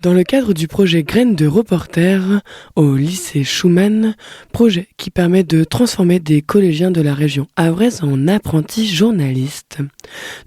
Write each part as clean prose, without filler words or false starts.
Dans le cadre du projet Graines de reporter au lycée Schumann, projet qui permet de transformer des collégiens de la région havraise en apprentis journalistes.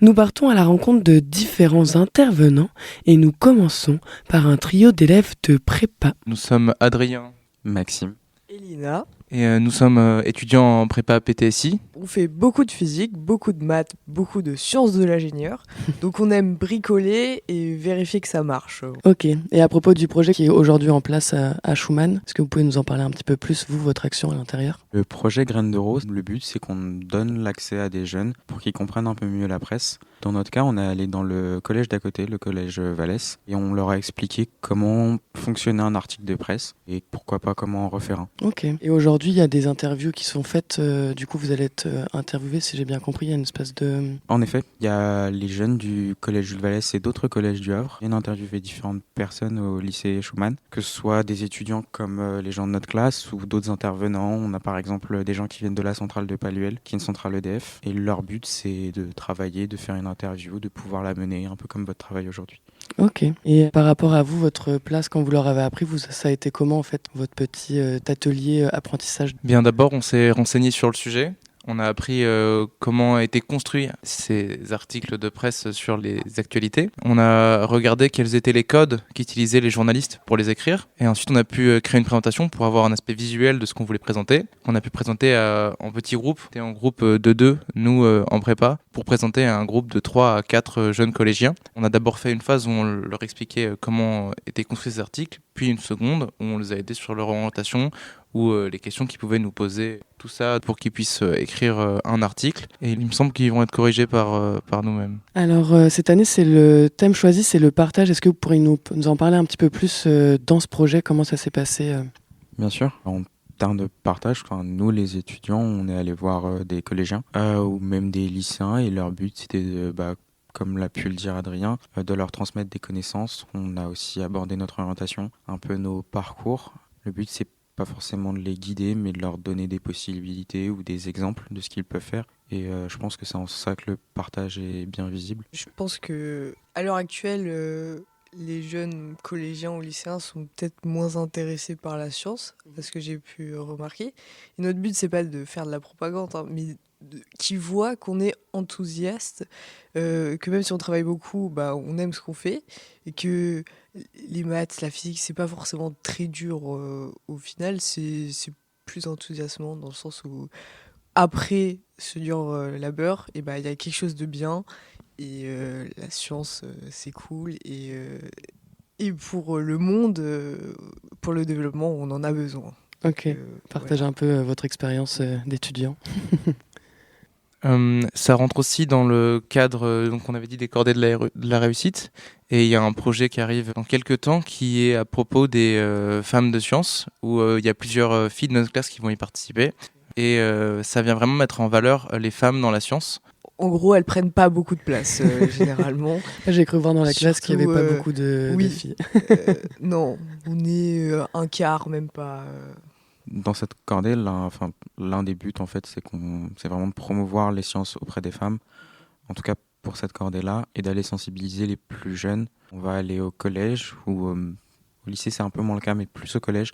Nous partons à la rencontre de différents intervenants et nous commençons par un trio d'élèves de prépa. Nous sommes Adrien, Maxime, Elina. et nous sommes étudiants en prépa PTSI. On fait beaucoup de physique, beaucoup de maths, beaucoup de sciences de l'ingénieur. Donc on aime bricoler et vérifier que ça marche. Ok, et à propos du projet qui est aujourd'hui en place à Schumann, est-ce que vous pouvez nous en parler un petit peu plus, vous, votre action à l'intérieur ? le projet Graines de Rose, le but c'est qu'on donne l'accès à des jeunes pour qu'ils comprennent un peu mieux la presse. Dans notre cas, on est allé dans le collège d'à côté, le collège Vallès, et on leur a expliqué comment fonctionnait un article de presse et pourquoi pas comment en refaire un. Ok, et aujourd'hui il y a des interviews qui sont faites, du coup vous allez être interviewé si j'ai bien compris, il y a une espèce de... En effet, il y a les jeunes du collège Jules Vallès et d'autres collèges du Havre. On a interviewé différentes personnes au lycée Schumann, que ce soit des étudiants comme les gens de notre classe ou d'autres intervenants. On a par exemple des gens qui viennent de la centrale de Paluel, qui est une centrale EDF. Et leur but, c'est de travailler, de faire une interview, de pouvoir la mener, un peu comme votre travail aujourd'hui. Ok, et par rapport à vous, votre place, quand vous leur avez appris, ça a été comment en fait, votre petit atelier apprentissage ? Bien d'abord, on s'est renseigné sur le sujet. On a appris comment étaient construits ces articles de presse sur les actualités. On a regardé quels étaient les codes qu'utilisaient les journalistes pour les écrire. Et ensuite, on a pu créer une présentation pour avoir un aspect visuel de ce qu'on voulait présenter. On a pu présenter en petits groupes, en groupe de 2, nous en prépa, pour présenter à un groupe de 3 à 4 jeunes collégiens. On a d'abord fait une phase où on leur expliquait comment étaient construits ces articles, puis une seconde où on les a aidés sur leur orientation, ou les questions qu'ils pouvaient nous poser, tout ça pour qu'ils puissent écrire un article. Et il me semble qu'ils vont être corrigés par nous-mêmes. Alors cette année, c'est le thème choisi, c'est le partage. Est-ce que vous pourriez nous en parler un petit peu plus dans ce projet, comment ça s'est passé Bien sûr. En termes de partage, nous les étudiants, on est allé voir des collégiens ou même des lycéens et leur but c'était comme l'a pu le dire Adrien, de leur transmettre des connaissances. On a aussi abordé notre orientation, un peu nos parcours. Le but c'est pas forcément de les guider, mais de leur donner des possibilités ou des exemples de ce qu'ils peuvent faire. Et je pense que c'est en ça que le partage est bien visible. Je pense que à l'heure actuelle, les jeunes collégiens ou lycéens sont peut-être moins intéressés par la science, parce que j'ai pu remarquer. Et notre but, c'est pas de faire de la propagande, mais qu'ils voient qu'on est enthousiaste, que même si on travaille beaucoup, on aime ce qu'on fait, et que les maths, la physique, c'est pas forcément très dur au final, c'est plus enthousiasmant dans le sens où après ce dur labeur, il y a quelque chose de bien. Et la science, c'est cool. Et pour le monde, pour le développement, on en a besoin. Ok, partagez un peu votre expérience d'étudiant. Ça rentre aussi dans le cadre, donc on avait dit des cordées de la réussite. Et il y a un projet qui arrive dans quelques temps qui est à propos des femmes de sciences, où il y a plusieurs filles de notre classe qui vont y participer. Et ça vient vraiment mettre en valeur les femmes dans la science. En gros, elles prennent pas beaucoup de place, généralement. J'ai cru voir dans la classe qu'il n'y avait Surtout, pas beaucoup de filles. Non, on est un quart, même pas. Dans cette cordée, l'un des buts, en fait, c'est vraiment de promouvoir les sciences auprès des femmes. En tout cas, pour cette cordée-là, et d'aller sensibiliser les plus jeunes. On va aller au collège, ou au lycée, c'est un peu moins le cas, mais plus au collège,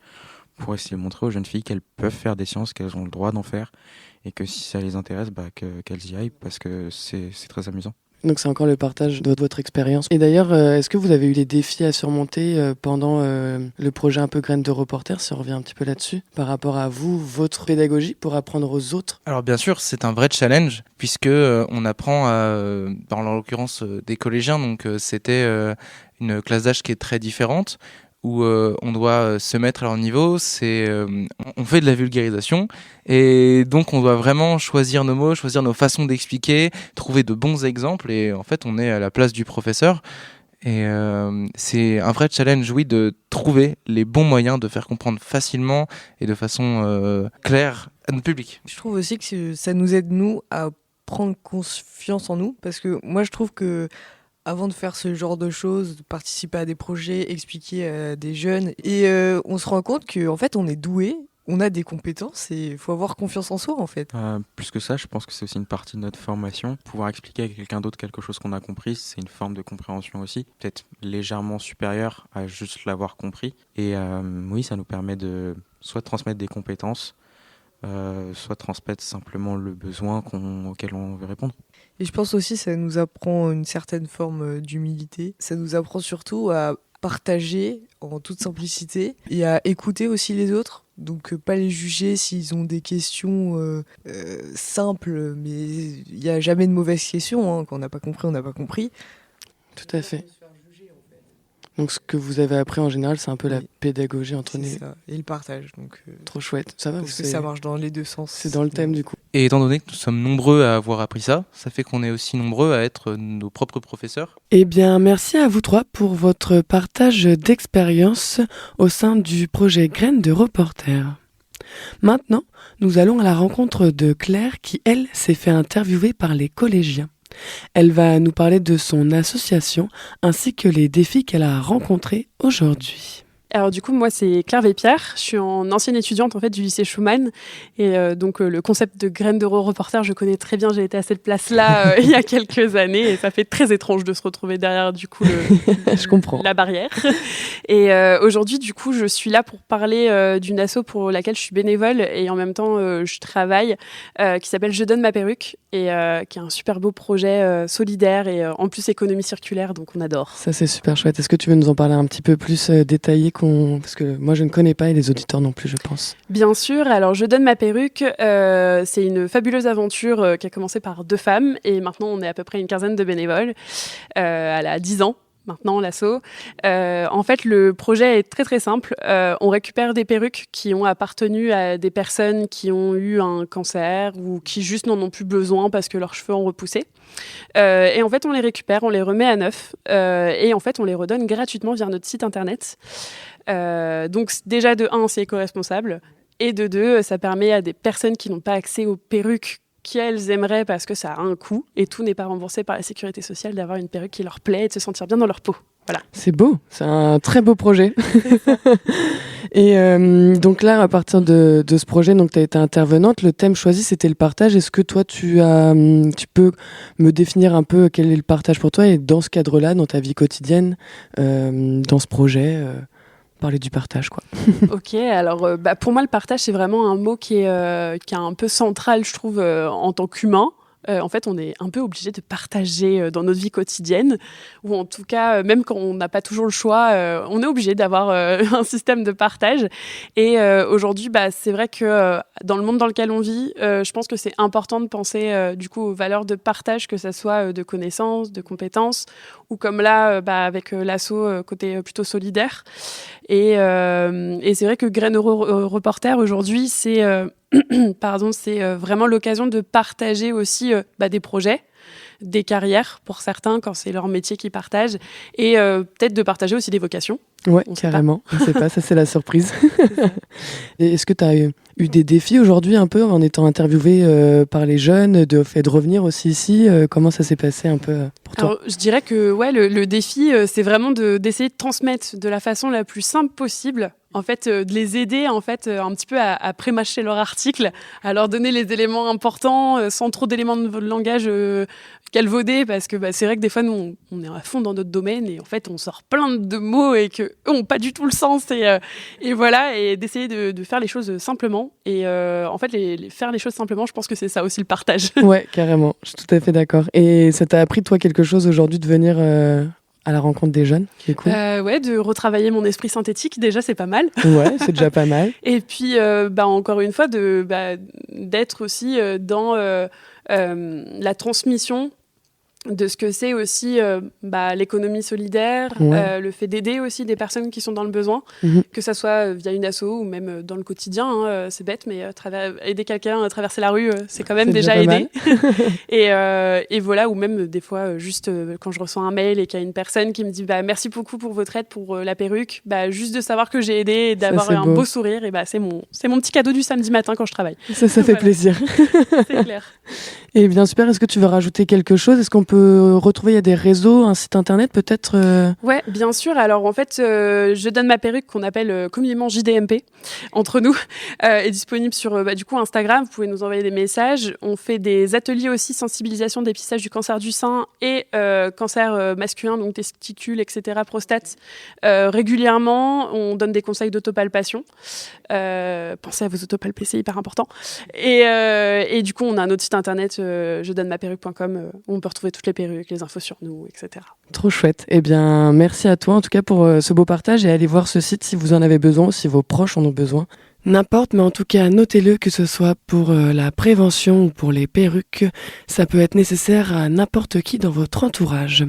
pour essayer de montrer aux jeunes filles qu'elles peuvent faire des sciences, qu'elles ont le droit d'en faire, et que si ça les intéresse, qu'elles y aillent, parce que c'est très amusant. Donc c'est encore le partage de votre expérience. Et d'ailleurs, est-ce que vous avez eu des défis à surmonter pendant le projet un peu Graines de reporter, si on revient un petit peu là-dessus, par rapport à vous, votre pédagogie pour apprendre aux autres ? Alors bien sûr, c'est un vrai challenge, puisque on apprend dans l'occurrence des collégiens, donc c'était une classe d'âge qui est très différente, où on doit se mettre à leur niveau, on fait de la vulgarisation, et donc on doit vraiment choisir nos mots, choisir nos façons d'expliquer, trouver de bons exemples, et en fait on est à la place du professeur, et c'est un vrai challenge, oui, de trouver les bons moyens de faire comprendre facilement et de façon claire à notre public. Je trouve aussi que ça nous aide, nous, à prendre confiance en nous, parce que moi, je trouve que avant de faire ce genre de choses, de participer à des projets, expliquer à des jeunes, et on se rend compte qu'en fait, on est doué, on a des compétences et il faut avoir confiance en soi en fait. Plus que ça, je pense que c'est aussi une partie de notre formation. Pouvoir expliquer à quelqu'un d'autre quelque chose qu'on a compris, c'est une forme de compréhension aussi, peut-être légèrement supérieure à juste l'avoir compris. Et oui, ça nous permet de soit transmettre des compétences, soit transmettre simplement le besoin auquel on veut répondre. Et je pense aussi que ça nous apprend une certaine forme d'humilité. Ça nous apprend surtout à partager en toute simplicité et à écouter aussi les autres. Donc pas les juger s'ils ont des questions simples, mais il n'y a jamais de mauvaises questions. Hein. Quand on n'a pas compris, on n'a pas compris. Tout à fait. Donc ce que vous avez appris en général, c'est un peu la pédagogie entre nous. C'est ça, et le partage. Donc, trop chouette. Ça va, parce que ça marche dans les deux sens. C'est dans le thème du coup. Et étant donné que nous sommes nombreux à avoir appris ça, ça fait qu'on est aussi nombreux à être nos propres professeurs. Eh bien, merci à vous trois pour votre partage d'expérience au sein du projet Graines de Reporter. Maintenant, nous allons à la rencontre de Claire qui, elle, s'est fait interviewer par les collégiens. Elle va nous parler de son association ainsi que les défis qu'elle a rencontrés aujourd'hui. Alors du coup, moi, c'est Claire Vépierre. Je suis en ancienne étudiante en fait du lycée Schumann. Et donc le concept de Graines de Reporter, je connais très bien. J'ai été à cette place-là il y a quelques années. Et ça fait très étrange de se retrouver derrière du coup je comprends. La barrière. Et aujourd'hui, du coup, je suis là pour parler d'une asso pour laquelle je suis bénévole. Et en même temps, je travaille, qui s'appelle Je donne ma perruque. Et qui est un super beau projet solidaire et en plus économie circulaire. Donc on adore. Ça, c'est super chouette. Est-ce que tu veux nous en parler un petit peu plus détaillé parce que moi je ne connais pas et les auditeurs non plus, je pense. Bien sûr, alors Je donne ma perruque, c'est une fabuleuse aventure qui a commencé par 2 femmes et maintenant on est à peu près une quinzaine de bénévoles. Elle a 10 ans. Maintenant, l'asso. En fait, le projet est très très simple. On récupère des perruques qui ont appartenu à des personnes qui ont eu un cancer ou qui juste n'en ont plus besoin parce que leurs cheveux ont repoussé. Et en fait, on les récupère, on les remet à neuf et en fait, on les redonne gratuitement via notre site internet. Donc déjà, de 1, c'est éco-responsable et de 2, ça permet à des personnes qui n'ont pas accès aux perruques qu'elles aimeraient parce que ça a un coût et tout n'est pas remboursé par la sécurité sociale d'avoir une perruque qui leur plaît et de se sentir bien dans leur peau. Voilà. C'est beau, c'est un très beau projet. Et donc là, à partir de ce projet, tu as été intervenante, le thème choisi c'était le partage. Est-ce que toi tu peux me définir un peu quel est le partage pour toi et dans ce cadre-là, dans ta vie quotidienne, dans ce projet parler du partage, quoi. Ok, alors pour moi, le partage, c'est vraiment un mot qui est un peu central, je trouve, en tant qu'humain. En fait, on est un peu obligé de partager dans notre vie quotidienne, ou en tout cas, même quand on n'a pas toujours le choix, on est obligé d'avoir un système de partage. Et aujourd'hui, c'est vrai que dans le monde dans lequel on vit, je pense que c'est important de penser du coup aux valeurs de partage, que ça soit de connaissances, de compétences, ou comme là, avec l'asso côté plutôt solidaire. Et c'est vrai que Graines Reporter aujourd'hui, c'est c'est vraiment l'occasion de partager aussi des projets, des carrières pour certains quand c'est leur métier qu'ils partagent et peut-être de partager aussi des vocations. Ouais, carrément. On ne sait pas, ça c'est la surprise. Et est-ce que tu as eu des défis aujourd'hui un peu en étant interviewé par les jeunes, de revenir aussi ici comment ça s'est passé un peu pour toi? Alors, je dirais que le défi, c'est vraiment d'essayer de transmettre de la façon la plus simple possible. En fait, de les aider un petit peu à prémâcher leur article, à leur donner les éléments importants sans trop d'éléments de langage galvaudés, parce que c'est vrai que des fois nous on est à fond dans notre domaine et en fait on sort plein de mots et que eux ont pas du tout le sens et voilà, et d'essayer de faire les choses simplement et en fait faire les choses simplement, je pense que c'est ça aussi le partage. Ouais, carrément, je suis tout à fait d'accord. Et ça t'a appris toi quelque chose aujourd'hui de venir à la rencontre des jeunes, qui est cool. De retravailler mon esprit synthétique, déjà c'est pas mal. Ouais, c'est déjà pas mal. Et puis encore une fois d'être aussi dans la transmission de ce que c'est aussi l'économie solidaire, le fait d'aider aussi des personnes qui sont dans le besoin, que ça soit via une asso ou même dans le quotidien, c'est bête, mais aider quelqu'un à traverser la rue, c'est quand même déjà aider. et voilà, ou même des fois, juste quand je reçois un mail et qu'il y a une personne qui me dit merci beaucoup pour votre aide pour la perruque, juste de savoir que j'ai aidé et d'avoir un beau sourire, et c'est mon petit cadeau du samedi matin quand je travaille. Ça fait plaisir. C'est clair. Eh bien super, est-ce que tu veux rajouter quelque chose? Est-ce qu'on peut retrouver, il y a des réseaux, un site internet peut-être Ouais, bien sûr. Alors en fait, Je donne ma perruque, qu'on appelle communément JDMP entre nous, est disponible sur du coup Instagram. Vous pouvez nous envoyer des messages. On fait des ateliers aussi sensibilisation, dépistage du cancer du sein et cancer masculin, donc testicules, etc., prostate. Régulièrement, on donne des conseils d'autopalpation. Pensez à vos autopalpés, c'est hyper important. Et du coup, on a un autre site internet, je donne ma perruque.com, où on peut retrouver toutes les perruques, les infos sur nous, etc. Trop chouette. Eh bien, merci à toi en tout cas pour ce beau partage et allez voir ce site si vous en avez besoin ou si vos proches en ont besoin. N'importe, mais en tout cas, notez-le, que ce soit pour la prévention ou pour les perruques, ça peut être nécessaire à n'importe qui dans votre entourage.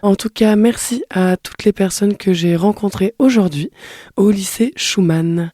En tout cas, merci à toutes les personnes que j'ai rencontrées aujourd'hui au lycée Schumann.